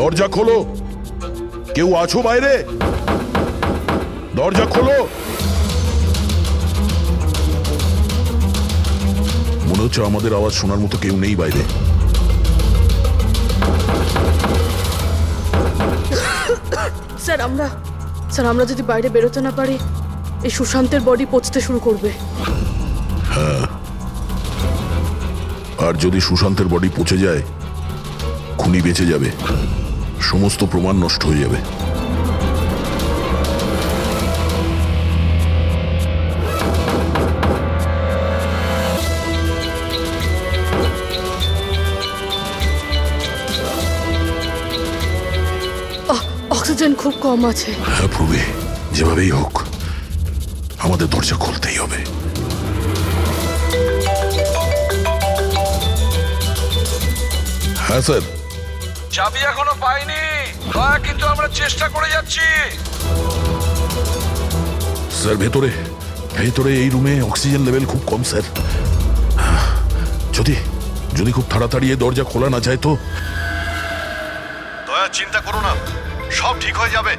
দরজা খোলো। কেউ আছো বাইরে? দরজা খোলো। মনে হচ্ছে আমাদের আওয়াজ শোনার মতো কেউ নেই বাইরে। স্যার আমরা যদি বাইরে বেরোতে না পারি, এই সুশান্তের বডি পচতে শুরু করবে। হ্যাঁ, আর যদি সুশান্তের বডি পচে যায়, খুনি বেঁচে যাবে, সমস্ত প্রমাণ নষ্ট হয়ে যাবে। অক্সিজেন খুব কম আছে। হ্যাঁ প্রবি, যেভাবেই হোক আমাদের দরজা খুলতেই হবে। হ্যাঁ স্যার। চাবি এখনো পাইনি, কিন্তু আমরা চেষ্টা করে যাচ্ছি। স্যার ভেতরে ভেতরে এই রুমে অক্সিজেন লেভেল খুব কম স্যার। যদি যদি খুব তাড়াতাড়ি এই দরজা খোলা না যায় তো। দয়া, চিন্তা করো না, সব ঠিক হয়ে যাবে।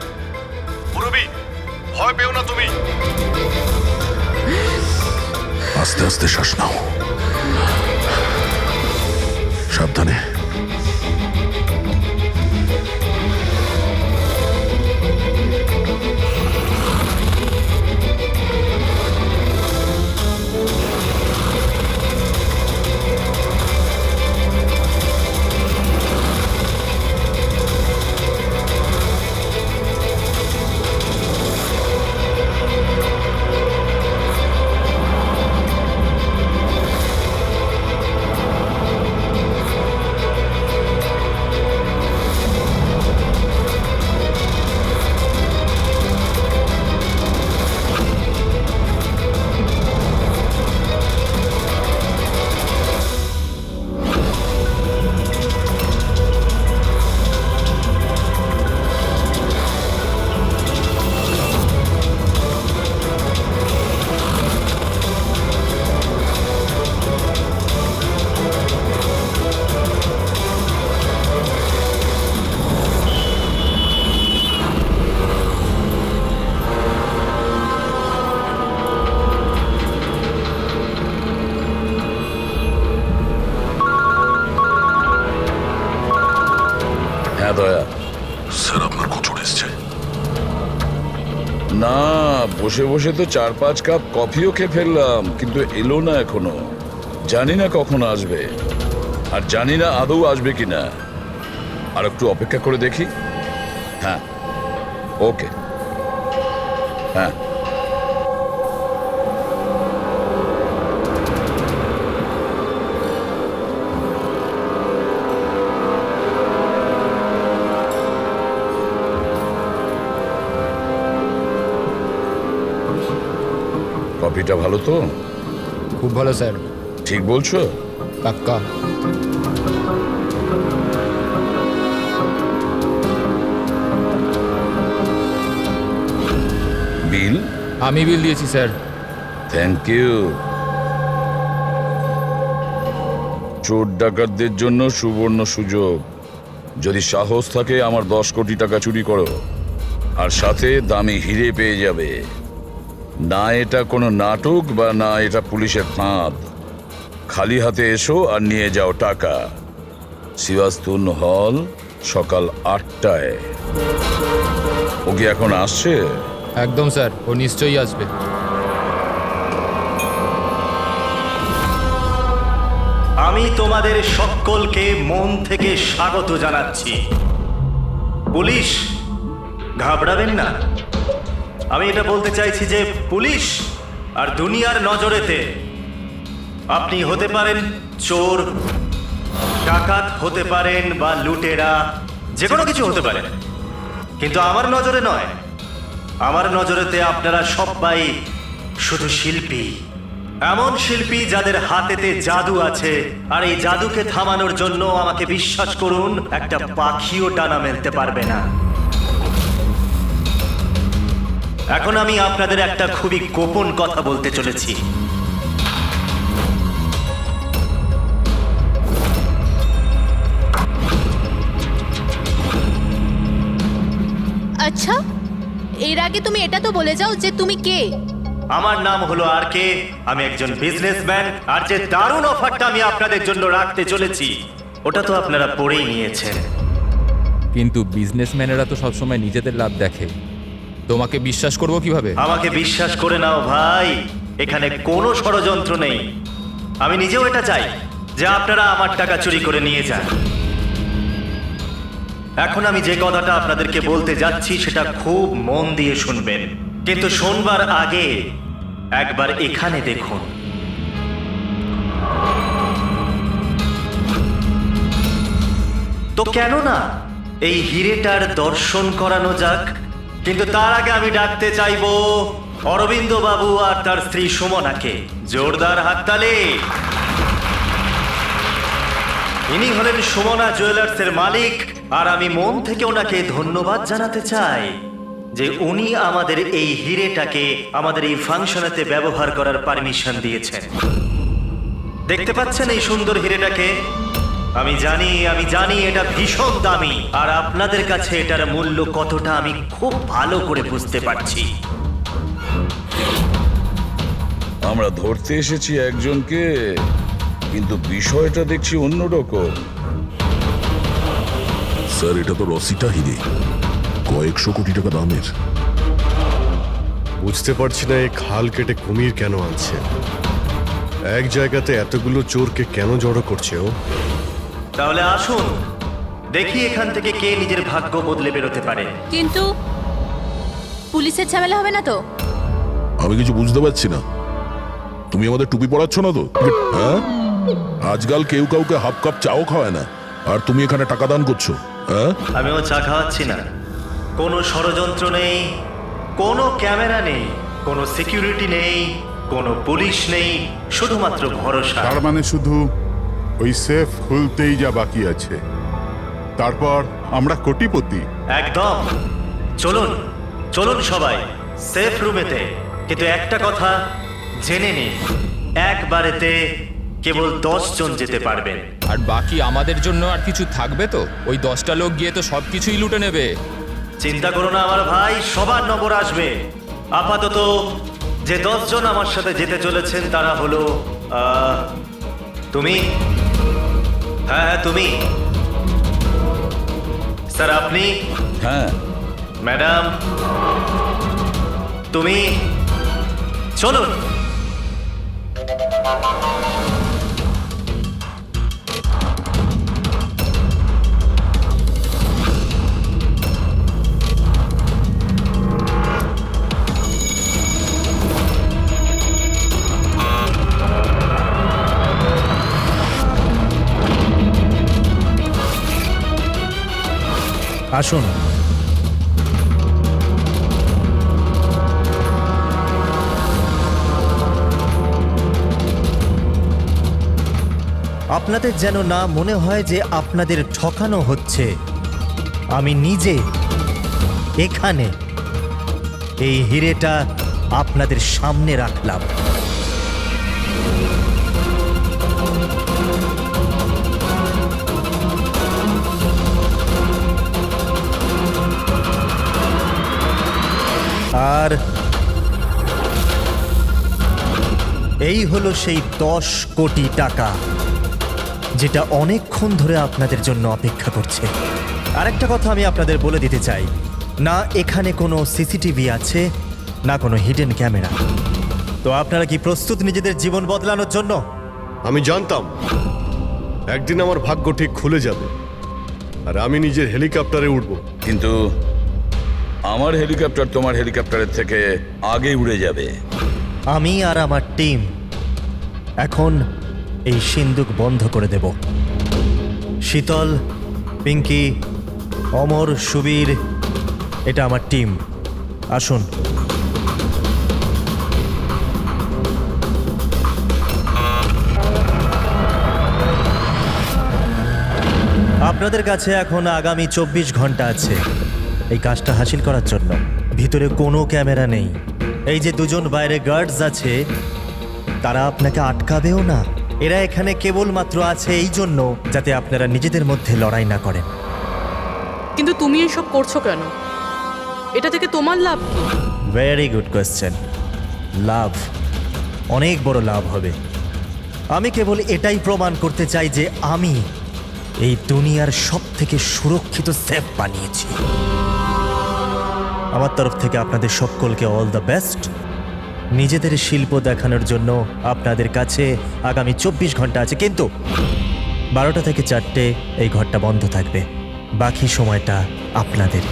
মুরব্বি, ভয় পেও না তুমি। আস্তে আস্তে শ্বাস নাও, সাবধানে। হ্যাঁ দয়া। স্যার আপনার কোচর এসছে। না, বসে বসে তো 4-5 কাপ কফিও খেয়ে ফেললাম, কিন্তু এলো না এখনো। জানি না কখন আসবে, আর জানি না আদৌ আসবে কিনা। আর একটু অপেক্ষা করে দেখি। হ্যাঁ, ওকে। হ্যাঁ, কফিটা ভালো তো? খুব ভালো স্যার। ঠিক বলছো? পাক্কা। বিল? আমি বিল দিয়েছি স্যার। Thank you. চোর ডাকাতদের জন্য সুবর্ণ সুযোগ। যদি সাহস থাকে আমার 10 কোটি টাকা চুরি করো, আর সাথে দামি হিরে পেয়ে যাবে। না এটা কোনো নাটক, বা না এটা পুলিশের ফাঁদ। খালি হাতে এসো আর নিয়ে যাও টাকা। সিওয়াস্তুন হল, সকাল 8টায়। ও কি এখন আসছে? একদম স্যার, ও নিশ্চয়ই আসবে। আমি তোমাদের সকলকে মন থেকে স্বাগত জানাচ্ছি। পুলিশ, ঘাবড়াবেন না। আমি এটা বলতে চাইছি যে পুলিশ আর দুনিয়ার নজরেতে আপনি হতে পারেন চোর, ডাকাত হতে পারেন, বা লুটেরা, যে কোনো কিছু হতে পারেন, কিন্তু আমার নজরে নয়। আমার নজরেতে আপনারা সবাই শুধু শিল্পী। এমন শিল্পী যাদের হাতেতে জাদু আছে, আর এই জাদুকে থামানোর জন্য আমাকে বিশ্বাস করুন, একটা পাখিও ডানা মেলতে পারবে না। এখন আমি আপনাদের একটা খুবই গোপন কথা বলতে চলেছি। আচ্ছা, এর আগে তুমি এটা তো বলে যাও যে তুমি কে। আমার নাম হলো আর কে, আমি একজন বিজনেসম্যান, আর যে দারুণ অফারটা আমি আপনাদের জন্য রাখতে চলেছি ওটা তো আপনারা পড়েই নিয়েছেন। কিন্তু বিজনেসম্যানেরা তো সবসময় নিজেদের লাভ দেখে, তোমাকে বিশ্বাস করবো কিভাবে? আমাকে বিশ্বাস করে নাও ভাই, এখানে কোনো ষড়যন্ত্র নেই। আমি নিজেও এটা চাই যে আপনারা আমার টাকা চুরি করে নিয়ে যান। এখন আমি যে কথাটা আপনাদেরকে বলতে যাচ্ছি সেটা খুব মন দিয়ে শুনবেন, কিন্তু শোনবার আগে একবার এখানে দেখুন। তো কেন না এই হিরেটার দর্শন করানো যাক, কিন্তু তার আগে আমি ডাকতে চাইবো অরবিন্দ বাবু আর তার স্ত্রী সুমনাকে। জোরদার হাততালি। ইনি হলেন সুমনা জুয়েলার্সের মালিক, আর আমি মন থেকে ওনাকে ধন্যবাদ জানাতে চাই যে উনি আমাদের এই হিরেটাকে আমাদের এই ফাংশনেতে ব্যবহার করার পারমিশন দিয়েছেন। দেখতে পাচ্ছেন এই সুন্দর হিরেটাকে? আমি জানি এটা ভীষণ দামি, আর আপনাদের কাছে এটার মূল্য কতটা আমি খুব ভালো করে বুঝতে পারছি। আমরা ধরতে এসেছি একজনকে, কিন্তু বিষয়টা দেখছি অন্যরকম। স্যার, এটা তো রসিটা হিরে, কয়েকশো কোটি টাকা দামের। বুঝতে পারছি না এই খাল কেটে কুমির কেন আনছে, এক জায়গাতে এতগুলো চোরকে কেন জড়ো করছে ও? তাহলে আসুন দেখি এখান থেকে কে নিজের ভাগ্য বদলে বেরোতে পারে। কিন্তু পুলিশের ঝামেলা হবে না তো? আমি কিছু বুঝতে পারছি না। তুমি আমাদের টুপি পড়াচ্ছ না তো? হ্যাঁ, আজকাল কেউ কাউকে হাফ কাপ চাও খাওয়ায় না, আর তুমি এখানে টাকা দান করছো। হ্যাঁ, আমিও চা খাওয়াচ্ছি না। কোনো ষড়যন্ত্র নেই, কোনো ক্যামেরা নেই, কোনো সিকিউরিটি নেই, কোনো পুলিশ নেই, শুধুমাত্র ভরসা। তার মানে শুধু ওই সেফ খুলতেই যা বাকি আছে, তারপর আমরা কোটিপতি। একদম। চলুন চলুন সবাই সেফ রুমেতে। কিন্তু একটা কথা জেনে নিন, একবারেতে কেবল 10 জন যেতে পারবেন। আর বাকি আমাদের জন্য আর কিছু থাকবে তো? ওই 10টা লোক গিয়ে তো সব কিছুই লুটে নেবে। চিন্তা করো না আমার ভাই, সবার নম্বর আসবে। আপাতত যে 10 জন আমার সাথে যেতে চলেছেন তারা হলো তুমি, হ্যাঁ তুমি, স্যার আপনি, হ্যাঁ, ম্যাডাম তুমি। চলুন। আসুন। আপনাদের যেন না মনে হয় যে আপনাদের ঠকানো হচ্ছে। আমি নিজে এখানে এই হিরেটা আপনাদের সামনে রাখলাম। আর এই হলো সেই 10 কোটি টাকা যেটা অনেকক্ষণ ধরে আপনাদের জন্য অপেক্ষা করছে। আরেকটা কথা আমি আপনাদের বলে দিতে চাই, না এখানে কোনো সিসিটিভি আছে, না কোনো হিডেন ক্যামেরা। তো আপনারা কি প্রস্তুত নিজেদের জীবন বদলানোর জন্য? আমি জানতাম একদিন আমার ভাগ্য ঠিক খুলে যাবে, আর আমি নিজের হেলিকপ্টারে উঠব। কিন্তু আমার হেলিকপ্টার তোমার হেলিকপ্টারের থেকে আগে উড়ে যাবে। আমি আর আমার টিম এখন এই সিন্দুক বন্ধ করে দেব। শীতল, পিঙ্কি, অমর, সুবীর, এটা আমার টিম। আসুন। আপনাদের কাছে এখন আগামী 24 ঘন্টা আছে এই কাজটা হাসিল করার জন্য। ভিতরে কোনো ক্যামেরা নেই। এই যে দুজন বাইরে গার্ডস আছে, তারা আপনাকে আটকাবেও না। এরা এখানে কেবলমাত্র আছে এই জন্য যাতে আপনারা নিজেদের মধ্যে লড়াই না করেন। কিন্তু তুমি এসব করছো কেন? এটা থেকে তোমার লাভ কি? Very good question. লাভ, অনেক বড় লাভ হবে। আমি কেবল এটাই প্রমাণ করতে চাই যে আমি এই দুনিয়ার সব থেকে সুরক্ষিত সেফ বানিয়েছি। আমার তরফ থেকে আপনাদের সকলকে অল দ্য বেস্ট। নিজেদের শিল্প দেখানোর জন্য আপনাদের কাছে আগামী 24 ঘন্টা আছে, কিন্তু 12টা থেকে 4টে এই ঘরটা বন্ধ থাকবে। বাকি সময়টা আপনাদের।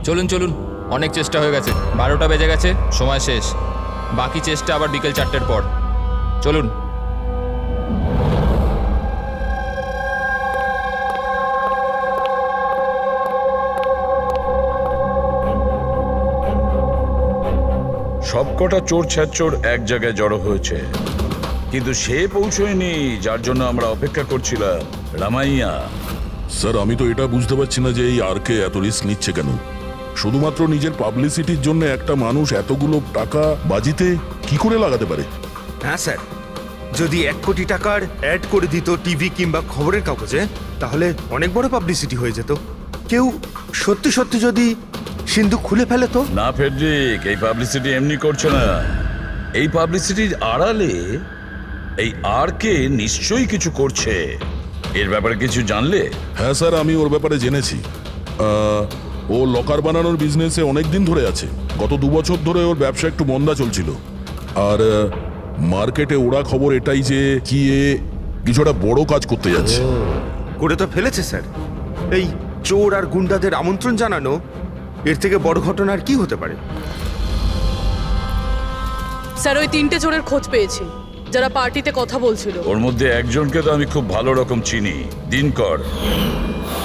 চলুন চলুন, অনেক চেষ্টা হয়ে গেছে। 12টা বেজে গেছে, সময় শেষ। বাকি চেষ্টা আবার বিকেল 4টের পর। চলুন। সবকটা চোর ছ্যাচোর এক জায়গায় জড়ো হয়েছে, কিন্তু সে পৌঁছয়নি যার জন্য আমরা অপেক্ষা করছিলাম, রামাইয়া। স্যার আমি তো এটা বুঝতে পারছি না যে এই আরকে এত রিস্ক নিচ্ছে কেন। শুধুমাত্র নিজের পাবলিসিটির জন্য একটা মানুষ এতগুলো টাকা বাজিতে কি করে লাগাতে পারে? হ্যাঁ স্যার, যদি 1 কোটি টাকার অ্যাড করে দিত টিভি কিংবা খবরের কাগজে, তাহলে অনেক বড় পাবলিসিটি হয়ে যেত। কেউ সত্যি সত্যি যদি সিন্ধুক খুলে ফেলে তো? না ফেডরিক, এই পাবলিসিটি এমনি করছে না। এই পাবলিসিটির আড়ালে এই আরকে নিশ্চয়ই কিছু করছে। এর ব্যাপারে কিছু জানলে? হ্যাঁ স্যার, আমি ওর ব্যাপারে জেনেছি। ও লকার বানানোর বিজনেসে অনেক দিন ধরে আছে। গত 2 বছর ধরে ওর ব্যবসা একটু মন্দা চলছিল। আর মার্কেটে ওরা খবর এটাই যে কি এ কিছুটা বড় কাজ করতে যাচ্ছে। করে তো ফেলেছে স্যার। এই চোর আর গুন্ডাদের আমন্ত্রণ জানানো, এর থেকে বড় ঘটনা আর কি হতে পারে? স্যার ওই 3টে চোরের খোঁজ পেয়েছি যারা পার্টিতে কথা বলছিল। ওর মধ্যে একজনকে তো আমি খুব ভালো রকম চিনি, দিনকর।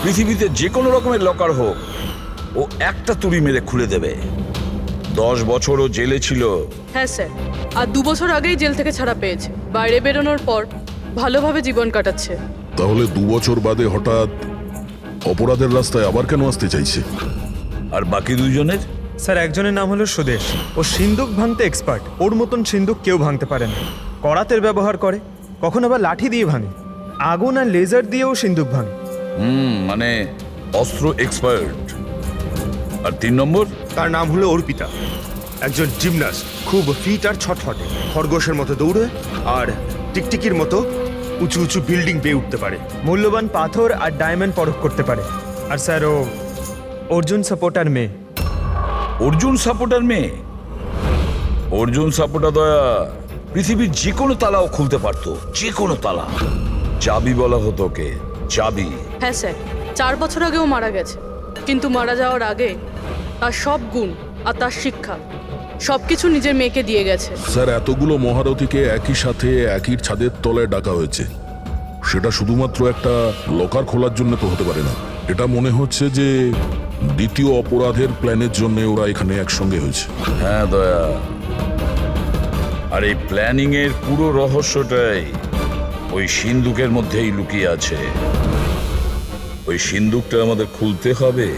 পৃথিবীতে যে কোনো রকমের লকার হোক, ও একটা তুড়ি মেরে খুলে দেবে। 10 বছর ও জেলে ছিল। হ্যাঁ স্যার, আর 2 বছর আগেই জেল থেকে ছাড়া পেয়েছে। বাইরে বেরোনোর পর ভালোভাবে জীবন কাটাচ্ছে। তাহলে 2 বছর বাদে হঠাৎ অপরাধের রাস্তায় আবার কেন আসতে চাইছে? আর বাকি দুজনের? স্যার একজনের নাম হলো সুদেশ। ও সিন্দুক ভাঙতে এক্সপার্ট। ওর মতন সিন্দুক কেউ ভাঙতে পারে না। করাতের ব্যবহার করে, কখন আবার লাঠি দিয়ে ভাঙে, আগুন আর লেজার দিয়েও সিন্দুক ভাঙে। মানে অস্ত্র এক্সপার্ট। আর 3 নম্বর? তার নাম হলো অর্পিতা, একজন জিমনাস্ট। খুব ফিট আর ছটফটে, খরগোশের মতো দৌড়ে আর টিকটিকির মতো উঁচু উঁচু বিল্ডিং বেয়ে উঠতে পারে। মূল্যবান পাথর আর ডায়মন্ড পরখ করতে পারে। আর স্যার ও অর্জুন সাপোর্টার মেয়ে। অর্জুন সাপোর্টার মেয়ে? অর্জুন সাপোর্টার দয়া পৃথিবীর যে কোনো তালাও খুলতে পারতো, যে কোনো তালা। চাবি বলা হতো ওকে, চাবি। হ্যাঁ স্যার, 4 বছর আগেও মারা গেছে। কিন্তু মারা যাওয়ার আগে তার সব গুণ আর তার শিক্ষা সবকিছু নিজের মেয়েকে দিয়ে গেছে। স্যার এতগুলো মহারথীকে একই সাথে একই ছাদের তলায় ডাকা হয়েছে, সেটা শুধুমাত্র একটা লকার খোলার জন্য তো হতে পারে না। এটা মনে হচ্ছে যে দ্বিতীয় অপরাধের প্ল্যানের জন্য ওরা এখানে একসঙ্গে হয়েছে। হ্যাঁ দয়া, আর এই প্ল্যানিং এর পুরো রহস্যটাই ওই সিন্দুকের মধ্যেই লুকিয়ে আছে। ওই সিন্দুকটা আমাদের খুলতে হবে,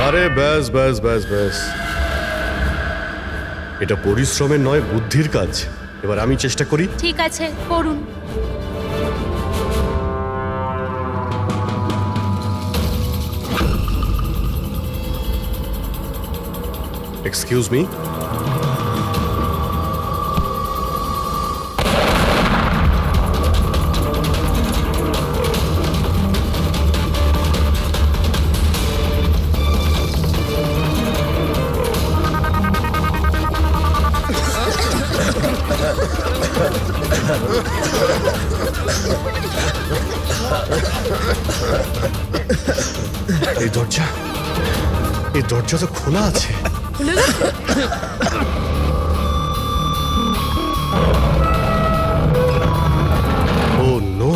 আরে ব্যাস ব্যাস ব্যাস ব্যাস, এটা পরিশ্রমের নয়, বুদ্ধির কাজ। এবার আমি চেষ্টা করি। ঠিক আছে, করুন। এক্সকিউজ মি, এই দরজা তো খোলা আছে। খুলে গেছে? ও নো,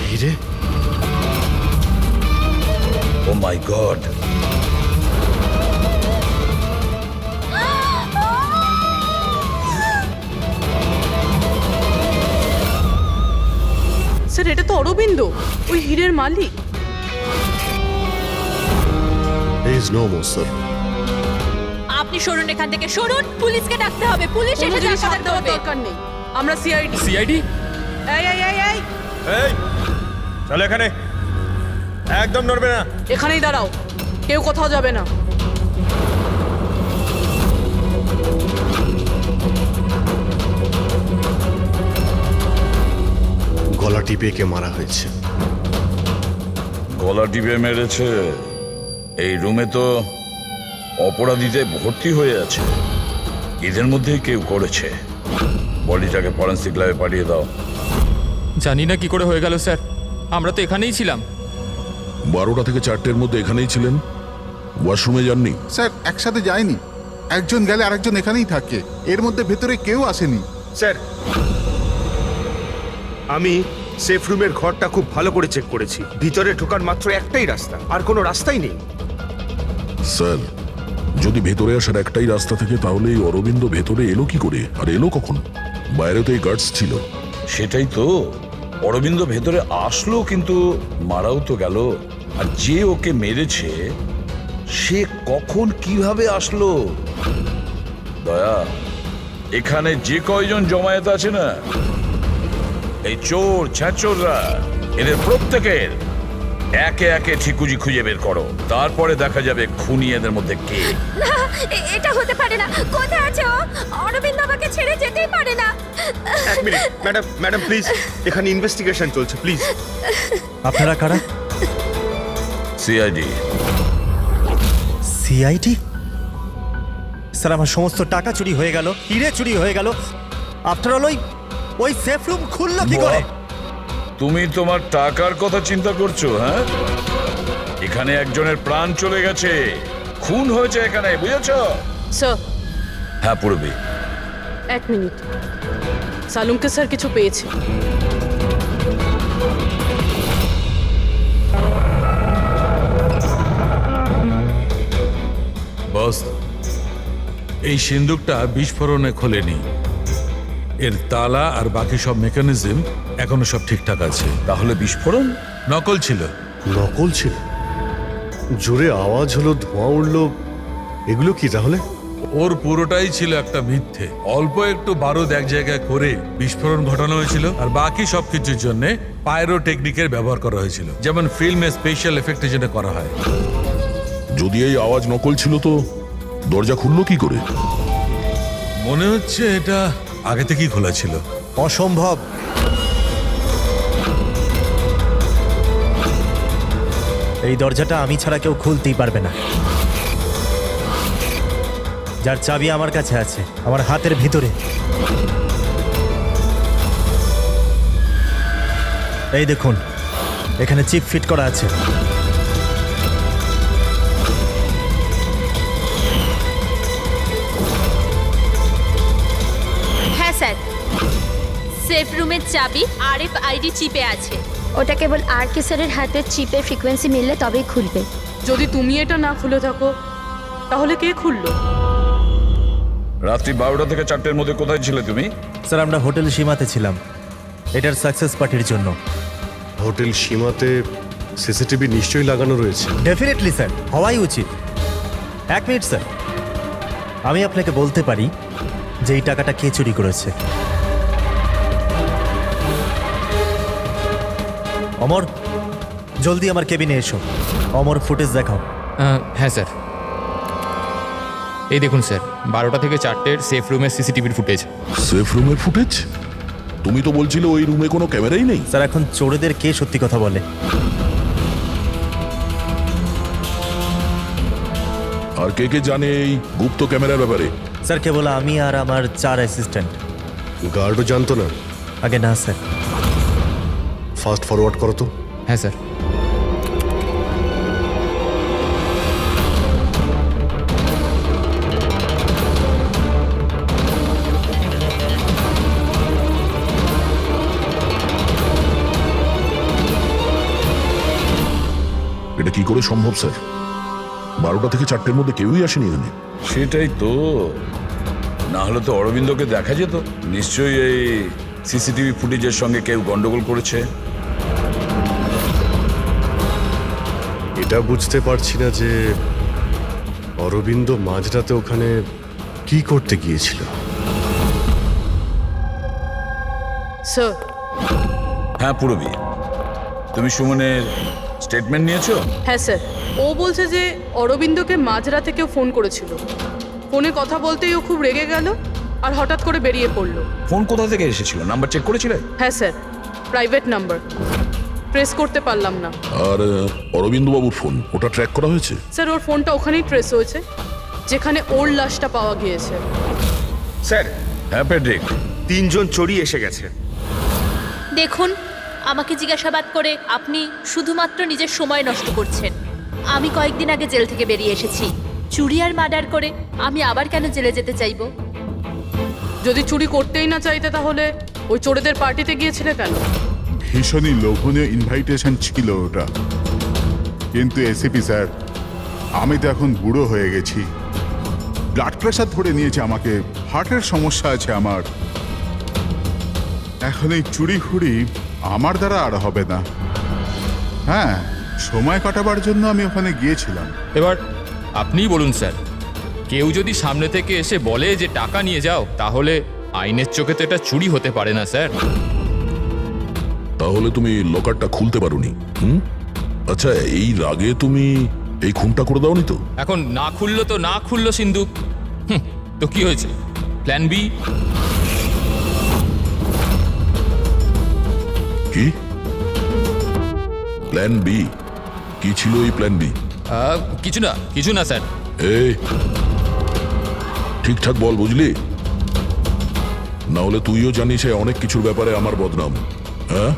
হিরে, ও মাই গড, স্যার এটা তো অরবিন্দ, ওই হীরের মালিক। Is no more sir. আপনি সরুন এখান থেকে, সরুন। পুলিশকে ডাকতে হবে, পুলিশ কোনো এসে জিনিস যা হাত করার দেওয়ার করবে। দরকার নেই, আমরা সিআইডি। সিআইডি? এই এই এই এই, এই চলো এখানে, একদম নড়বে না। এখানেই দাঁড়াও, কেউ কোথাও যাবে না। গলা টিপে কে মারা হয়েছে? গলা টিপে মেরেছে? এই রুমে তো অপরাধীদের ভর্তি হয়ে আছে, এদের মধ্যেই কেউ করেছে। বডিটাকে ফরেন্সিক ল্যাবে পাঠিয়ে দাও। জানি না কি করে হয়ে গেল স্যার, আমরা তো এখানেই ছিলাম। 12টা থেকে 4টের মধ্যে এখানেই ছিলেন, ওয়াশরুমে যাননি? স্যার একসাথে যায়নি, একজন গেলে আরেকজন এখানেই থাকে, এর মধ্যে ভেতরে কেউ আসেনি। স্যার, আমি সেফ রুমের ঘরটা খুব ভালো করে চেক করেছি। ভিতরে ঢোকার মাত্র একটাই রাস্তা, আর কোনো রাস্তাই নেই। স্যার, যদি ভেতরে আসার একটাই রাস্তা থেকে তাহলে এই অরবিন্দ ভেতরে এলো কি করে, আর এলো কখন? বাইরে তো এই গার্ডস ছিল। সেটাই তো, অরবিন্দ ভেতরে আসলো কিন্তু মারাও তো গেল। আর যে ওকে মেরেছে সে কখন কিভাবে আসলো? দয়া, এখানে যে কয়জন জমায়েত আছে না, এই চোর ছ্যাচোররা, এদের প্রত্যেকের একে একে ঠিকুজি খুঁজে বের করো, তারপরে দেখা যাবে খুনি এদের মধ্যে কে। না, এটা হতে পারে না। কোথায় আছে ও? অরবিন্দ আমাকে ছেড়ে যেতেই পারে না। এক মিনিট, ম্যাডাম প্লিজ, এখানে ইনভেস্টিগেশন চলছে, প্লিজ। আপনারা কারা? সিআইডি। সিআইডি? স্যার, আমার সমস্ত টাকা চুরি হয়ে গেল, হিরে চুরি হয়ে গেল। আফটার অল ওই সেফ রুম খুললো কি করে? তুমি তোমার টাকার কথা চিন্তা করছো? হ্যাঁ, এখানে একজনের প্রাণ চলে গেছে, খুন হয়েছে এখানে, বুঝেছো? স্যার হ্যাঁ পূর্বী, 1 মিনিট, সালুমকে স্যার কিছু পেয়েছে। বস, এই সিন্দুকটা বিস্ফোরণে খোলেনি, এর তালা আর বাকি সব মেকানিজম এখনো সব ঠিকঠাক আছে। তাহলে বিস্ফোরণ নকল ছিল। নকল ছিল? জোরে আওয়াজ হলো, ধোঁয়া উঠলো, এগুলো কি তাহলে? ওর পুরোটাই ছিল একটা মিথ্যে। অল্প একটু বারুদ এক জায়গায় করে বিস্ফোরণ ঘটানো হয়েছিল, আর বাকি সবকিছুর জন্য পাইরো টেকনিকের ব্যবহার করা হয়েছিল, যেমন ফিল্মে স্পেশাল এফেক্টের জন্য করা হয়। যদি এই আওয়াজ নকল ছিল তো দরজা খুললো কি করে? মনে হচ্ছে এটা আগে থেকেই খোলা ছিল। অসম্ভব। এই দরজাটা আমি ছাড়া কেউ খুলতেই পারবে না। যার চাবি আমার কাছে আছে, আমার হাতের ভিতরে। এই দেখুন, এখানে চিপ ফিট করা আছে। হ্যাঁ স্যার, সেফ রুমের চাবি RFID চিপে আছে। ওটা কেবল আর কে স্যারের হাতের চিপের ফ্রিকোয়েন্সি মিললে তবেই খুলবে। যদি তুমি এটা না খুলে থাকো তাহলে কে খুললো? রাত্রি 12টা থেকে 4টের মধ্যে কোথায় ছিলে তুমি? স্যার আমরা হোটেল সীমাতে ছিলাম এটার সাকসেস পার্টির জন্য। হোটেল সীমাতে সিসিটিভি নিশ্চয়ই লাগানো রয়েছে। ডেফিনেটলি স্যার, হওয়াই উচিত। 1 মিনিট স্যার, আমি আপনাকে বলতে পারি যে এই টাকাটা কে চুরি করেছে। অমর, জলদি আমার কেবিনে এসো। অমর, ফুটেজ দেখাও। হ্যাঁ স্যার, এই দেখুন স্যার 12টা থেকে 4টের সেফ রুমের সিসিটিভির ফুটেজ। সেফ রুমের ফুটেজ? তুমি তো বলছিলে ওই রুমে কোনো ক্যামেরাই নেই। স্যার এখন চোরেদের কে সত্যি কথা বলে? আর কে কে জানে এই গুপ্ত ক্যামেরার ব্যাপারে? স্যার কেবল আমি আর আমার 4 অ্যাসিস্ট্যান্ট। গার্ডও জানতো না? আগে না স্যার। ফাস্ট ফরওয়ার্ড করো তো। হ্যাঁ স্যার। এটা কি করে সম্ভব স্যার? 12টা থেকে 4টের মধ্যে কেউই আসেনি এখানে। সেটাই তো, না হলে তো অরবিন্দকে দেখা যেত। নিশ্চয়ই এই সিসিটিভি ফুটেজের সঙ্গে কেউ গন্ডগোল করেছে। এটা বুঝতে পারছি না যে অরবিন্দ মাঝরাতে ওখানে কি করতে গিয়েছিল। স্যার, হ্যাঁ পুরবী, তুমি সুমনের স্টেটমেন্ট নিয়েছো? হ্যাঁ স্যার, ও বলছে যে অরবিন্দকে মাঝরাতে কেউ ফোন করেছিল। ফোনে কথা বলতেই ও খুব রেগে গেল আর হঠাৎ করে বেরিয়ে পড়লো। ফোন কোথা থেকে এসেছিল? নাম্বার চেক করেছিলে? হ্যাঁ স্যার, প্রাইভেট নাম্বার, ট্রেস করতে পারলাম না। আর অরবিন্দ বাবুর ফোন, ওটা ট্র্যাক করা হয়েছে? স্যার ওর ফোনটা ওখানেই ট্রেস হয়েছে যেখানে ওর লাশটা পাওয়া গিয়েছে। স্যার, হ্যাঁ পেড্রিক। 3 জন চোরই এসে গেছে। দেখুন, আমাকে জিজ্ঞাসাবাদ করে আপনি শুধুমাত্র নিজের সময় নষ্ট করছেন। আমি কয়েকদিন আগে জেল থেকে বেরিয়ে এসেছি। চুরি আর মার্ডার করে আমি আবার কেন জেলে যেতে চাইবো? যদি চুরি করতেই না চাইতে তাহলে ওই চোরেদের পার্টিতে গিয়েছিলে কেন? ভীষণই লোভনীয় ইনভাইটেশন ছিল ওটা, কিন্তু এসিপি স্যার আমি তো এখন বুড়ো হয়ে গেছি। ব্লাড প্রেশার ধরে নিয়েছে আমাকে, হার্টের সমস্যা আছে আমার। এখন এই চুরি ফুরি আমার দ্বারা আর হবে না। হ্যাঁ, সময় কাটাবার জন্য আমি ওখানে গিয়েছিলাম। এবার আপনিই বলুন স্যার, কেউ যদি সামনে থেকে এসে বলে যে টাকা নিয়ে যাও, তাহলে আইনের চোখে তো এটা চুরি হতে পারে না স্যার। তাহলে তুমি লকারটা খুলতে পারোনি? আচ্ছা, এই রাগে তুমি এই খুনটা করে দাওনি তো? এখন না খুললো তো না খুললো সিন্ধুক, তো কি হয়েছে? Plan B? কি প্ল্যান বি? কি ছিল এই প্ল্যান বি? কিছু না স্যার। এই ঠিকঠাক বল, বুঝলি? না হলে তুইও জানিস অনেক কিছুর ব্যাপারে আমার বদনাম। হ্যাঁ,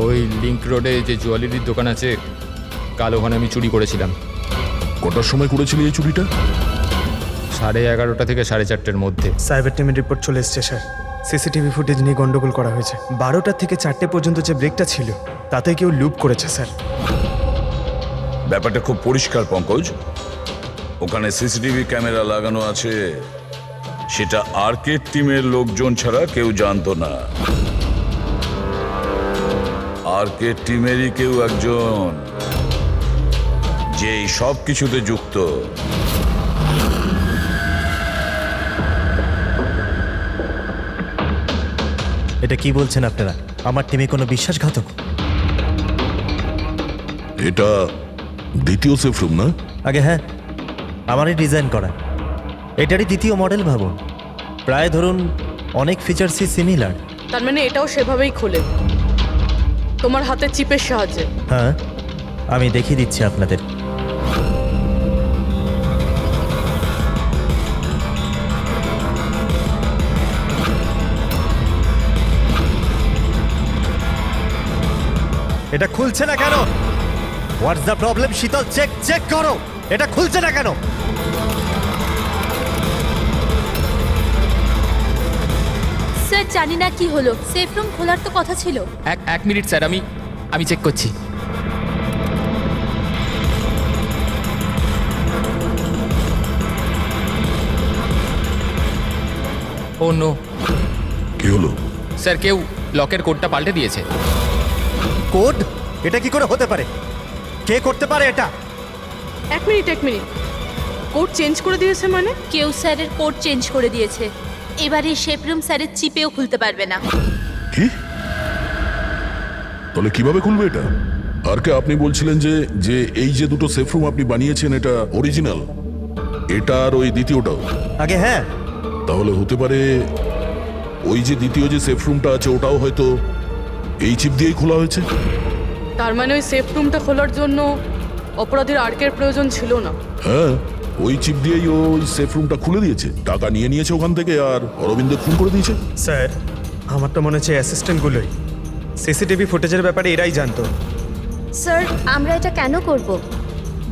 ওই লিংক রোডে যে জুয়েলারির দোকান আছে, কাল ওখানে আমি চুরি করেছিলাম। কটার সময় করেছিলি এই চুরিটা? 11:30 থেকে 4:30-এর মধ্যে। সাইবার টিমের রিপোর্ট চলে এসছে স্যার। সিসিটিভি ফুটেজ নিয়ে গন্ডগোল করা হয়েছে। 12টা থেকে 4টে পর্যন্ত যে ব্রেকটা ছিল তাতে কেউ লুপ করেছে স্যার। ব্যাপারটা খুব পরিষ্কার পঙ্কজ। ওখানে সিসিটিভি ক্যামেরা লাগানো আছে, সেটা আর্কেড টিমের লোকজন ছাড়া কেউ জানতো না। আর্কেড টিমেরই কেউ একজন, যে সব কিছুতে যুক্ত। এটা কি বলছেন আপনারা? আমার টিমে কোনো বিশ্বাসঘাতক? এটা দ্বিতীয় সেফ রুম না? আগে হ্যাঁ, আমারই ডিজাইন করা। এটারই দ্বিতীয় মডেল ভাবুন। প্রায় ধরুন অনেক ফিচার্সই সিমিলার। তার মানে এটাও সেভাবেই খোলে, তোমার হাতের চিপের সাহায্যে? হ্যাঁ, আমি দেখিয়ে দিচ্ছি আপনাদের। এটা খুলছে না কেন? What's the problem? শীতল, চেক করো, এটা খুলছে না কেন? স্যার জানি না কি হলো, সেফ রুম খোলার তো কথা ছিল। এক মিনিট স্যার, আমি আমি চেক করছি। ও নো কি হলো? স্যার, কেউ লকের কোডটা পাল্টে দিয়েছে। কোড? এটা কি করে হতে পারে? কে করতে পারে এটা? এক মিনিট কোড চেঞ্জ করে দিয়েছে মানে? কেউ স্যারের কোড চেঞ্জ করে দিয়েছে। এবারে শেপ রুম স্যারের চিপেও খুলতে পারবে না। কি? তাহলে কিভাবে খুলবে এটা? আর কে আপনি বলছিলেন যে যে এই যে দুটো সেফ রুম আপনি বানিয়েছেন এটা অরিজিনাল, এটা আর ওই দ্বিতীয়টাও? আগে হ্যাঁ। তাহলে হতে পারে ওই যে দ্বিতীয় যে সেফ রুমটা আছে ওটাও হয়তো এই চিপ দিয়েই খোলা হয়েছে। তার মানে ওই সেফ রুমটা খোলার জন্য অপরাধীর আর্কের প্রয়োজন ছিল না। হ্যাঁ, ওই চিপ দিয়েই ওই সেফ রুমটা খুলে দিয়েছে, টাকা নিয়ে নিয়েছে ওখান থেকে আর অরবিন্দ খুন করে দিয়েছে। স্যার, আমার তো মনে হচ্ছে অ্যাসিস্ট্যান্টগুলোই সিসিটিভি ফুটেজের ব্যাপারে এরাই জানতো। স্যার, আমরা এটা কেন করব?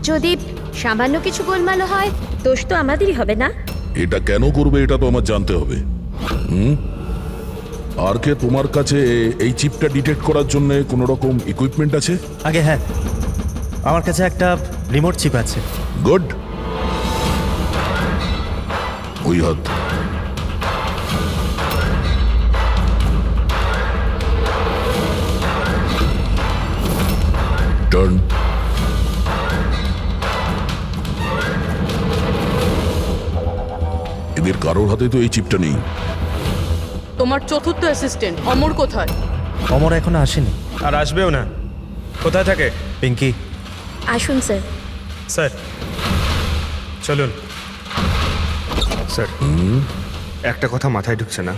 যদি সামান্য কিছু গোলমাল হয় দোষ তো আমাদেরই হবে না? এটা কেন করবে এটা তো আমার জানতে হবে। আর কে তোমার কাছে এই চিপটা ডিটেক্ট করার জন্য কোনো রকম ইকুইপমেন্ট আছে? আগে হ্যাঁ, আমার কাছে একটা রিমোট চিপ আছে। গুড। ওই হাত। টার্ন। এদের কারোর হাতে তো এই চিপটা নেই। তোমার চতুর্থ অ্যাসিস্ট্যান্ট অমর কোথায়? অমর এখনো আসেনি। আর আসবেও না। কোথায় থাকে? পিঙ্কি। আসুন স্যার। স্যার চলুন। স্যার, একটা কথা মাথায় ঢুকছে না।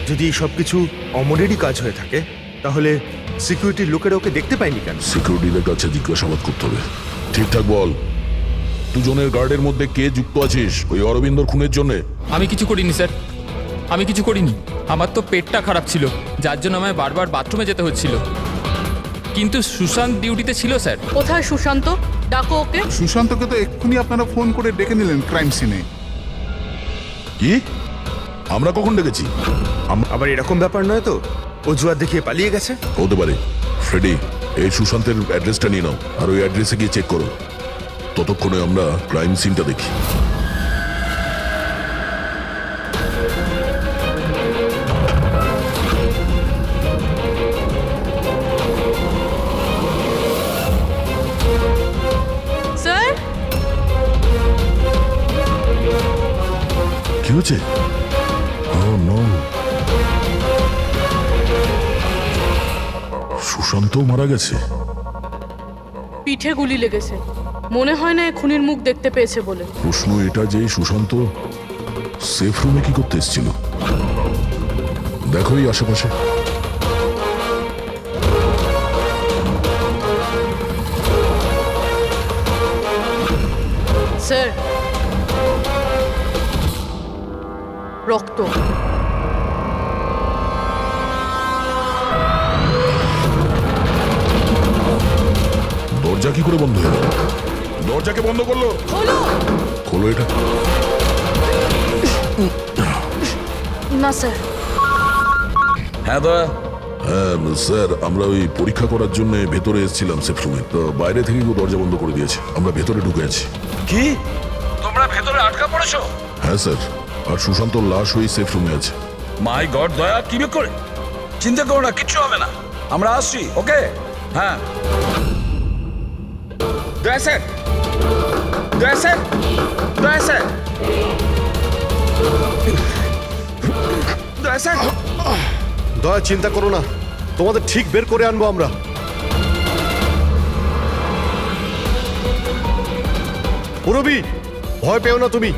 যদি এই সব কিছু অমরেরই কাজ হয়ে থাকে তাহলে সিকিউরিটির লোকেরা ওকে দেখতে পায়নি কেন? সিকিউরিটিদের কাছে জিজ্ঞাসাবাদ করতে হবে। ঠিকঠাক বল, দুজনের গার্ডের মধ্যে কে যুক্ত আছিস ওই অরবিন্দর খুনের জন্য? আমি কিছু করিনি স্যার, আমি কিছু করিনি। আমার তো পেটটা খারাপ ছিল, যার জন্য আমায় বারবার বাথরুমে যেতে হচ্ছিল। কিন্তু সুশান্ত ডিউটিতে ছিল স্যার। কোথায় সুশান্ত? ডাকো ওকে। সুশান্তকে তো এক্ষুনি আপনারা ফোন করে ডেকে নিলেন ক্রাইম সিনে। কি? আমরা কখন ডেকেছি? আবার এরকম ব্যাপার নয় তো অজুহাত দেখিয়ে পালিয়ে গেছে? হতে পারে। ফ্রেডি, এই সুশান্তের অ্যাড্রেসটা নিয়ে নাও আর ওই অ্যাড্রেসে গিয়ে চেক করো। ততক্ষণে আমরা ক্রাইম সিনটা দেখি। স্যার, কি হয়েছে? Oh, no. সুশান্ত মারা গেছে। পিঠে গুলি লেগেছে। মনে হয় না খুনির মুখ দেখতে পেয়েছে বলে। প্রশ্ন এটা যে সুশান্ত সেফ রুমে কি করতে এসেছিল? দেখো এই আশেপাশে। স্যার, রক্ত। দরজা কি করে বন্ধ হয়ে গেল? দরজাকে বন্ধ করলো। হলো খোলো এটা। না স্যার। হ্যাঁ দয়া। হ্যাঁ স্যার, আমরা ওই পরীক্ষা করার জন্য ভেতরে এসেছিলাম সেফ রুমে, তো বাইরে থেকে কেউ দরজা বন্ধ করে দিয়েছে। আমরা ভেতরে ঢুকে আছি। কি? তোমরা ভেতরে আটকা পড়েছো? হ্যাঁ স্যার, আর সুশান্তর লাশ ওই সেফ রুমে আছে। মাই গড দয়া, কি করে? চিন্তা করো না, কিচ্ছু হবে না। আমরা আসছি, ওকে? হ্যাঁ। দয়া স্যার, দয়া স্যার, দয়া স্যার, দয়া স্যার। দয়া, চিন্তা করো না, তোমাদের ঠিক বের করে আনবো আমরা। পুরবি, ভয় পেও না তুমি।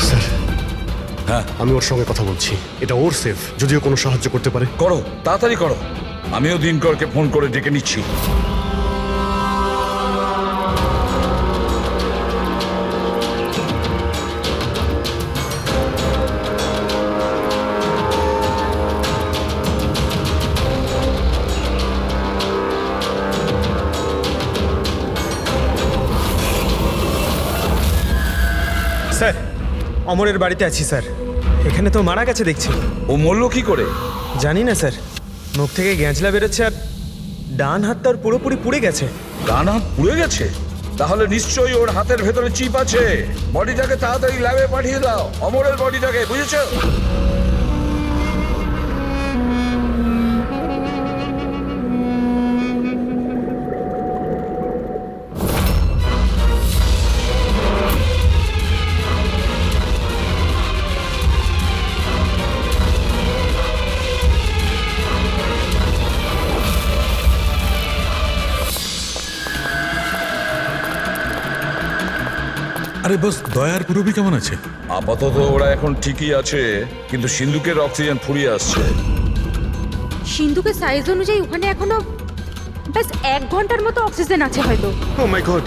স্যার, হ্যাঁ, আমি ওর সঙ্গে কথা বলছি। এটা ওর সেফ, যদিও কোনো সাহায্য করতে পারে। করো, তাড়াতাড়ি করো। আমিও দিনকরকে ফোন করে ডেকে নিচ্ছি। স্যার, অমরের বাড়িতে আছি স্যার। এখানে তো মারা গেছে দেখছি। ও মরল কি করে? জানি না স্যার, মুখ থেকে গ্যাঁজলা বেরোচ্ছে আর ডান হাত তার পুরোপুরি পুড়ে গেছে। ডান হাত পুড়ে গেছে? তাহলে নিশ্চয়ই ওর হাতের ভেতরে চিপ আছে। বডিটাকে তাড়াতাড়ি ল্যাবে পাঠিয়ে দাও, অমরের বডিটাকে, বুঝেছো? আরে বস, দয়ার পুরবি কেমন আছে? আপাতত ওরা এখন ঠিকই আছে, কিন্তু সিন্ধুকের অক্সিজেন ফুরিয়ে আসছে। সিন্ধুকের সাইজ অনুযায়ী ওখানে এখনো ব্যাস 1 ঘন্টার মতো অক্সিজেন আছে হয়তো। ও মাই গড,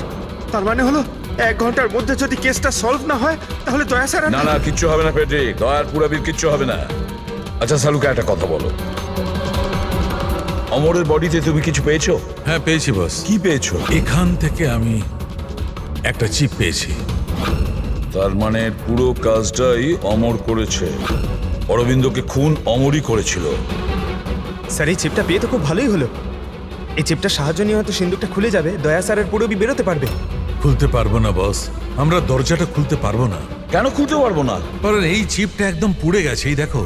তার মানে হলো 1 ঘন্টার মধ্যে যদি কেসটা সলভ না হয় তাহলে দয়া স্যার না না, কিচ্ছু হবে না পেট্রিক, দয়ার পুরবির কিচ্ছু হবে না। আচ্ছা সালুকা, একটা কথা বলো, অমরের বডিতে তুমি কিছু পেয়েছো? হ্যাঁ পেয়েছি বস। কি পেয়েছো? এখান থেকে আমি একটা চিপ পেয়েছি। তার মানে পুরো কাজটাই অমর করেছে। অরবিন্দকে খুন অমরই করেছিল। স্যার এই চিপটা পেয়ে তো খুব ভালোই হলো। এই চিপটার সাহায্য নিয়ে হয়তো সিন্ধুকটা খুলে যাবে, দয়া স্যারের পুরবি বেরোতে পারবে। খুলতে পারবো না বস, আমরা দরজাটা খুলতে পারবো না। কেন খুলতে পারবো না? কারণ এই চিপটা একদম পুড়ে গেছে, এই দেখো।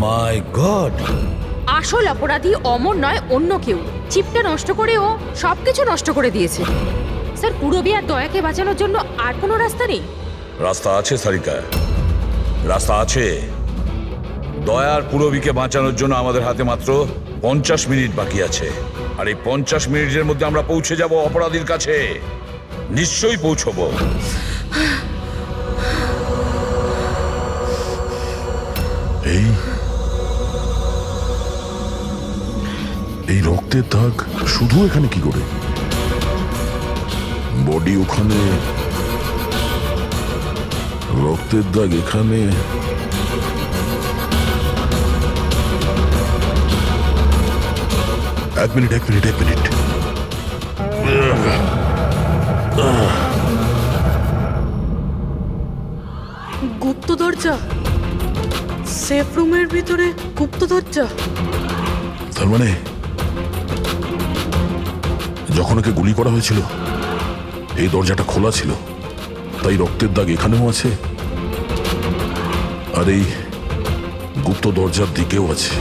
মাই গড! আসল অপরাধী অমর নয়, অন্য কেউ। চিপটা নষ্ট করে ও সবকিছু নষ্ট করে দিয়েছে। স্যার, পুরবি আর দয়াকে বাঁচানোর জন্য আর কোনো রাস্তা নেই? রাস্তা আছে সারিকা, রাস্তা আছে। দয়ার পুরবিকে বাঁচানোর জন্য আমাদের হাতে মাত্র 50 মিনিট বাকি আছে। আর এই 50 মিনিটের মধ্যে আমরা পৌঁছে যাব অপরাধীর কাছে। নিশ্চয়ই পৌঁছবো। এই রক্তের দাগ শুধু এখানে কি করে? বডি ওখানে, রক্তের দাগ এখানে। এক মিনিট। গুপ্ত দরজা, সেফ রুমের ভিতরে গুপ্ত দরজা। তার মানে যখন ওকে গুলি করা হয়েছিল এই দরজাটা খোলা ছিল, তাই রক্তের দাগ এখানেও আছে আর এই গুপ্ত দরজার দিকেও আছে।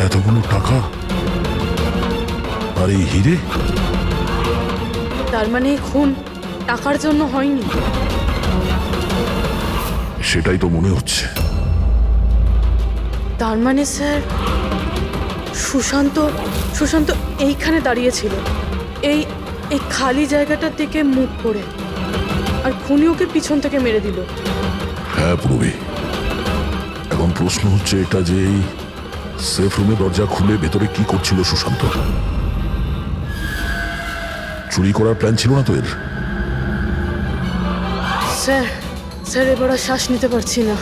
এতগুলো টাকা আর এই হিরে, তার মানে এই খুন টাকার জন্য হয়নি। সেটাই তো মনে হচ্ছে। তার মানে স্যার সুশান্ত এইখানে দাঁড়িয়েছিল, এই এই খালি জায়গাটার দিকে মুখ করে, আর খুনি ওকে পিছন থেকে মেরে দিল। হ্যাঁ পুরবি, এখন প্রশ্ন হচ্ছে এটা যে এই সেফ রুমে দরজা খুলে ভেতরে কি করছিল সুশান্ত? চুরি করার প্ল্যান ছিল না তো এর? স্যার এবার আর শ্বাস নিতে পারছি না।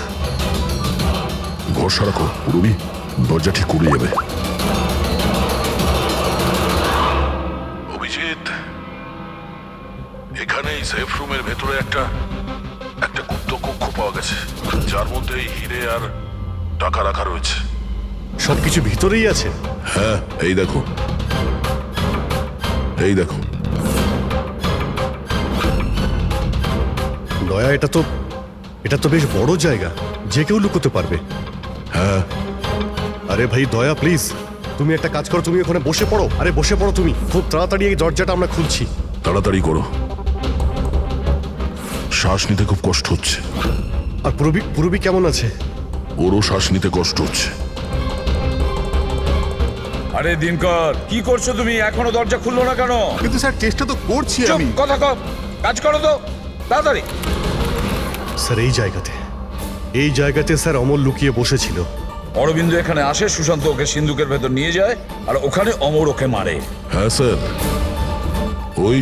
ভরসা রাখো পুরবি, দরজা ঠিক করে যাবে। অভিজিৎ, এখানে এই সেফ রুমের ভেতরে একটা গুপ্ত কক্ষ পাওয়া গেছে, যার মধ্যে এই হিরে আর টাকা রাখা রয়েছে। সবকিছু ভিতরেই আছে? হ্যাঁ, এই দেখো। দয়া, এটা তো বেশ বড় জায়গা, যে কেউ লুকোতে পারবে। হ্যাঁ। আরে ভাই দয়া, প্লিজ তুমি একটা কাজ করো, তুমি ওখানে বসে পড়ো। আরে বসে পড়ো তুমি, খুব তাড়াতাড়ি এই দরজাটা আমরা খুলছি। তাড়াতাড়ি করো, শ্বাস নিতে খুব কষ্ট হচ্ছে। আর পুরবি কেমন আছে? ওরও শ্বাস নিতে কষ্ট হচ্ছে। আরে দিনকর, কি করছো তুমি? এখনো দরজা খুললো না কেন? কিন্তু স্যার চেষ্টা তো করছি চুপ, আমি। কথা কম, কাজ করো তো তাড়াতাড়ি। স্যার এই জায়গাতে স্যার অমর লুকিয়ে বসেছিল। অরবিন্দ এখানে আসে, সুশান্ত ওকে সিন্ধুকের ভেতর নিয়ে যায়, আর ওখানে অমর ওকে মারে। হ্যাঁ স্যার, ওই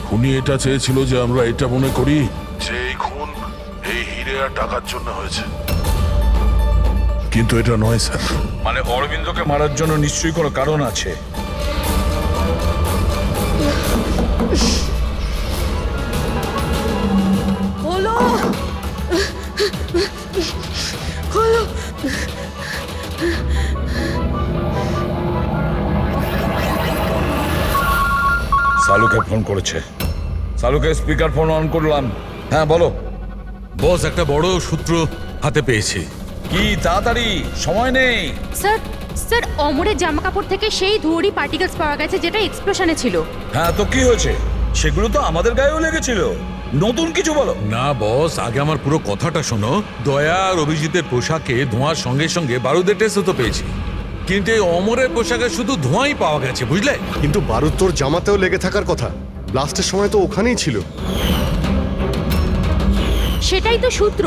খুনি এটা চেয়েছিল যে আমরা এটা মনে করি যে এই খুন এই হিরে আর টাকার জন্য হয়েছে। কিন্তু এটা নয় স্যার। মানে অরবিন্দকে মারার জন্য নিশ্চয়ই কোনো কারণ আছে। খোলো খোলো। সালুকে ফোন করেছে। সালুকে স্পিকার ফোন অন করলাম। হ্যাঁ বলো। বস, একটা বড় সূত্র হাতে পেয়েছি। কি তাড়াতাড়ি, সময় নেই। স্যার স্যার অমরের জামা কাপড় থেকে সেই ধুয়োরি পার্টিকেলস পাওয়া গেছে যেটা এক্সপ্লোশনে ছিল। হ্যাঁ তো কি হয়েছে? সেগুলো তো আমাদের গায়েও লেগেছিল। নতুন কিছু বলো। না বস, আগে আমার পুরো কথাটা শোনো। দয়া আর অভিজিতের পোশাকে ধোঁয়ার সঙ্গে সঙ্গে বারুদের টেস্টও তো পেয়েছি, কিন্তু এই অমরের পোশাকে শুধু ধোঁয়াই পাওয়া গেছে, বুঝলে? কিন্তু বারুদ তোর জামাতেও লেগে থাকার কথা। ব্লাস্টের সময় তো ওখানেই ছিল। সেটাই তো সূত্র।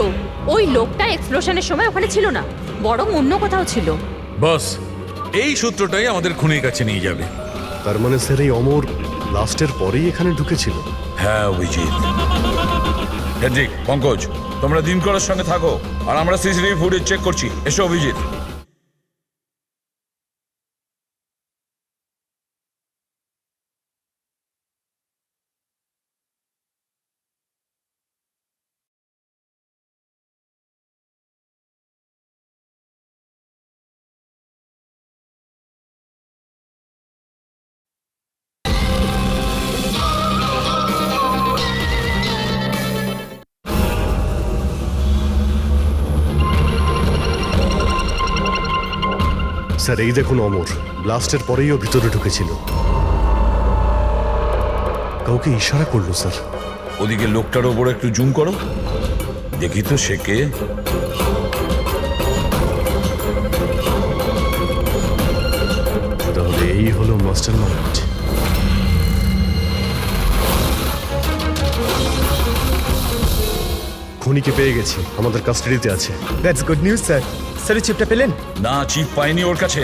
ওই লোকটা এক্সপ্লোশনের সময় ওখানে ছিল না, বরং অন্য কোথাও ছিল। বস, এই সূত্রটাই আমাদের খুনির কাছে নিয়ে যাবে। তার মানে স্যার এই অমর ব্লাস্টের পরেই এখানে ঢুকেছিল। হ্যাঁ অভিজিৎ। হেড্রিক, পঙ্কজ, তোমরা দিনকরের সঙ্গে থাকো আর আমরা সিসিটিভি ফুটেজ চেক করছি। এসো অভিজিৎ। স্যার এই দেখুন অমর ব্লাস্টের পরেই ও ভিতরে ঢুকেছিল। কাউকে ইশারা করলো স্যার। ওদিকে লোকটার ওপর একটু জুম করো, দেখি তো সে কে। তাহলে এই হলো মাস্টার মাইন্ড। খুনিকে পেয়ে গেছি, আমাদের কাস্টাডিতে আছে। That's good news sir. Sir চিপটা পেলেন? না, চিপ পাইনি ওর কাছে।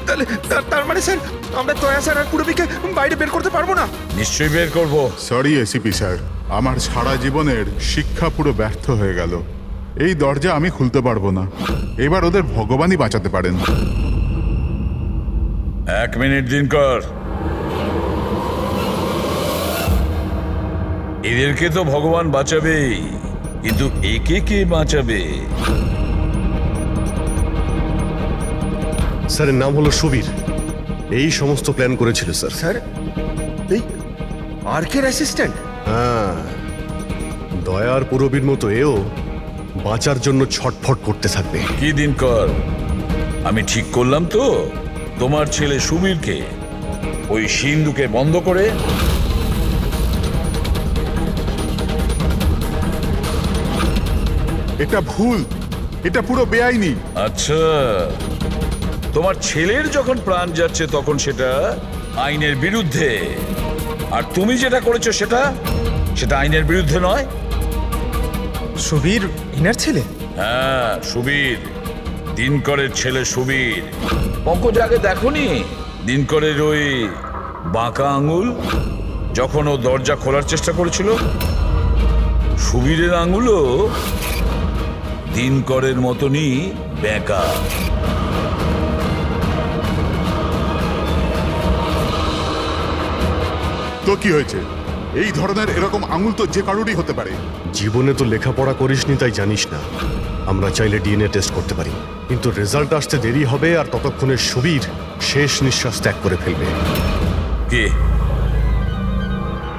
তাহলে তার মানে স্যার আমরা দয়া স্যার আর পুরবিকে বাইরে বের করতে পারবো না? নিশ্চয়ই বের করবো। সরি এসিপি স্যার, আমার সারা জীবনের শিক্ষা পুরো ব্যর্থ হয়ে গেল। এই দরজা আমি খুলতে পারবো না। এবার ওদের ভগবানই বাঁচাতে পারেন। 1 মিনিট দিনকর। এদেরকে তো ভগবান বাঁচাবেই, কিন্তু একে কে বাঁচাবে? স্যারের নাম হলো সুবীর। এই সমস্ত প্ল্যান করেছিল স্যার। স্যার এই আর্কের অ্যাসিস্ট্যান্ট? হ্যাঁ, দয়ার পুরবীর মতো এও বাঁচার জন্য ছটফট করতে থাকবে। কি দিনকর, আমি ঠিক করলাম তো? তোমার ছেলে সুবীরকে ওই সিন্ধুকে বন্ধ করে এটা ভুল, এটা পুরো বেআইনি। আচ্ছা, তোমার ছেলের যখন প্রাণ যাচ্ছে তখন সেটা আইনের বিরুদ্ধে, আর তুমি যেটা করেছো সেটা আইনের বিরুদ্ধে নয়। সুবীর ইনার ছেলে? হ্যাঁ সুবীর, দিনকরের ছেলে সুবীর। পঙ্কজ আগে দেখোনি দিনকরের ওই বাঁকা আঙুল যখন ও দরজা খোলার চেষ্টা করেছিল? সুবীরের আঙুলও দিনকরের মতনই বেঁকা। তো কি হয়েছে? এই ধরনের এরকম আঙুল তো যে কারোরই হতে পারে। জীবনে তো লেখাপড়া করিসনি তাই জানিস না। আমরা চাইলে ডিএনএ টেস্ট করতে পারি, কিন্তু রেজাল্ট আসতে দেরি হবে, আর ততক্ষণে সুবীর শেষ নিঃশ্বাস ত্যাগ করে ফেলবে। কে?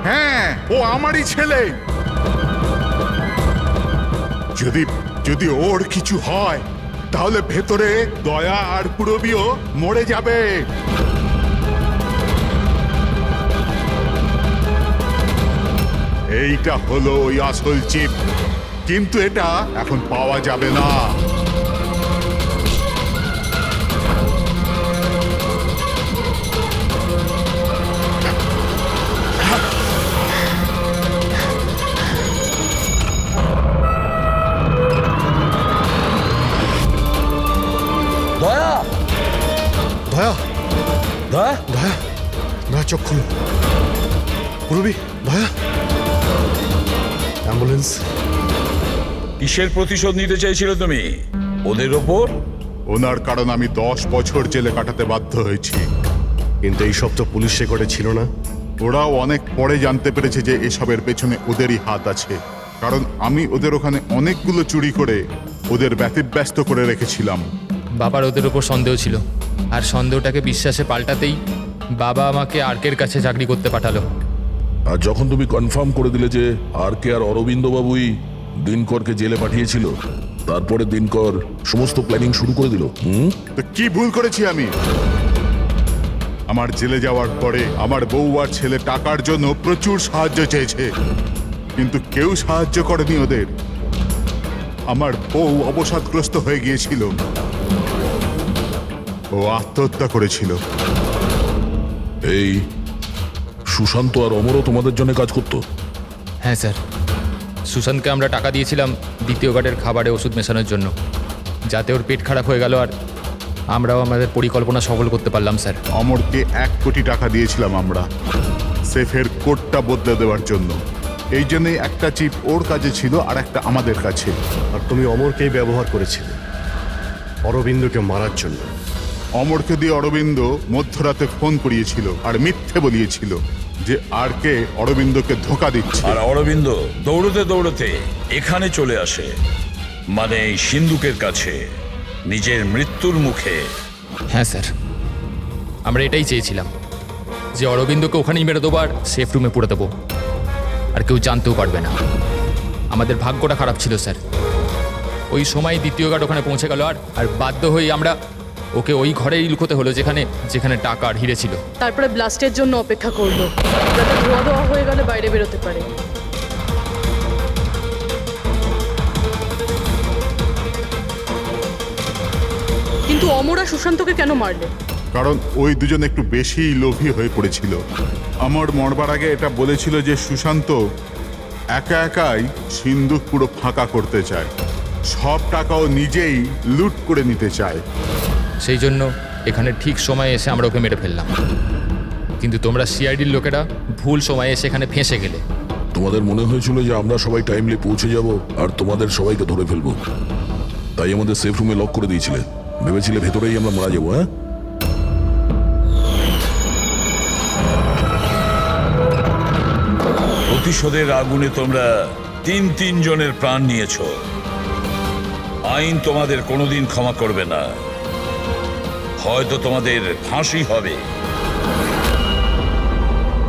হ্যাঁ, ও আমারই ছেলে। যদি ওর কিছু হয় তাহলে ভেতরে দয়া আর পুরবিও মরে যাবে। এইটা হলো ওই আসল চিপ, কিন্তু এটা এখন পাওয়া যাবে না। দয়া, দয়া, দয়া, দয়া, দয়া চোখ খুলো। পুরবী, দয়া, অ্যাম্বুলেন্স। কিসের প্রতিশোধ নিতে চাইছিলে তুমি? ওদের ওপর? ওনার কারণ আমি 10 বছর জেলে কাটাতে বাধ্য হয়েছি। কিন্তু এই সব তো পুলিশ রেকর্ডে ছিল না। ওরাও অনেক পরে জানতে পেরেছে যে এসবের পেছনে ওদেরই হাত আছে, কারণ আমি ওদের ওখানে অনেকগুলো চুরি করে ওদের ব্যতিব্যস্ত করে রেখেছিলাম। বাবার ওদের ওপর সন্দেহ ছিল, আর সন্দেহটাকে বিশ্বাসে পাল্টাতেই বাবা আমাকে আর্কের কাছে চাকরি করতে পাঠালো। আর যখন তুমি কনফার্ম করে দিলে যে আর কে আর অরবিন্দ বাবুই দিনকরকে জেলে পাঠিয়েছিল, তারপরে দিনকর সমস্ত প্ল্যানিং শুরু করে দিল। তো কি ভুল করেছি আমি? আমার জেলে যাওয়ার পরে আমার বউ আর ছেলে টাকার জন্য প্রচুর সাহায্য চেয়েছে, কিন্তু কেউ সাহায্য করেনি ওদের। আমার বউ অবসাদগ্রস্ত হয়ে গিয়েছিল, ও আত্মহত্যা করেছিল। এই সুশান্ত আর অমরও তোমাদের জন্য কাজ করতো? হ্যাঁ স্যার, সুশান্তকে আমরা টাকা দিয়েছিলাম দ্বিতীয় গার্ডের খাবারে ওষুধ মেশানোর জন্য, যাতে ওর পেট খারাপ হয়ে গেল আর আমরাও আমাদের পরিকল্পনা সফল করতে পারলাম স্যার। অমরকে 1 কোটি টাকা দিয়েছিলাম আমরা সেফের কোডটা বদলে দেওয়ার জন্য। এই জন্যই একটা চিপ ওর কাছে ছিল আর একটা আমাদের কাছে। আর তুমি অমরকেই ব্যবহার করেছিলে অরবিন্দকে মারার জন্য। অমরকে দিয়ে অরবিন্দ মধ্যরাতে ফোন করিয়েছিল আর মিথ্যে বলিয়েছিল যে আর কে অরবিন্দকে ধোকা দিচ্ছে। আর অরবিন্দ দৌড়তে দৌড়তে এখানে চলে আসে, মানে এই সিন্ধুকের কাছে, নিজের মৃত্যুর মুখে। হ্যাঁ স্যার, আমরা এটাই চেয়েছিলাম যে অরবিন্দকে ওখানেই মেরে দেবো আর সেফ রুমে পুরে দেবো, আর কেউ জানতেও পারবে না। আমাদের ভাগ্যটা খারাপ ছিল স্যার, ওই সময় দ্বিতীয় গার্ড ওখানে পৌঁছে গেল আর বাধ্য হয়ে আমরা ওকে ওই ঘরেই লুকোতে হলো যেখানে টাকা আর হিরে ছিল। তারপরে ব্লাস্টের জন্য অপেক্ষা করলো, যাতে ধোয়া ধোয়া হয়ে গেলে বাইরে বেরোতে পারে। কিন্তু অমর আর সুশান্তকে কেন মারলে? কারণ ওই দুজন একটু বেশি লোভী হয়ে পড়েছিল। আমার মরবার আগে এটা বলেছিল যে সুশান্ত একা একাই সিন্ধুক পুরো ফাঁকা করতে চায়, সব টাকাও নিজেই লুট করে নিতে চায়। সেই জন্য এখানে ঠিক সময়ে এসে আমরা ওকে মেরে ফেললাম, কিন্তু তোমরা সিআইডির লোকেরা ভুল সময়ে এসে এখানে ফেঁসে গেলে। তোমাদের মনে হয়েছিল যে আমরা সবাই টাইমলি পৌঁছে যাব আর তোমাদের সবাইকে ধরে ফেলবো, তাই আমাদের সেফ রুমে লক করে দিয়েছিলে। ভেবেছিলে ভেতরেই আমরা মারা যাবো। হ্যাঁ, প্রতিশোধের আগুনে তোমরা 3 জনের প্রাণ নিয়েছ। আইন তোমাদের কোনোদিন ক্ষমা করবে না, হয়তো তোমাদের ফাঁসি হবে।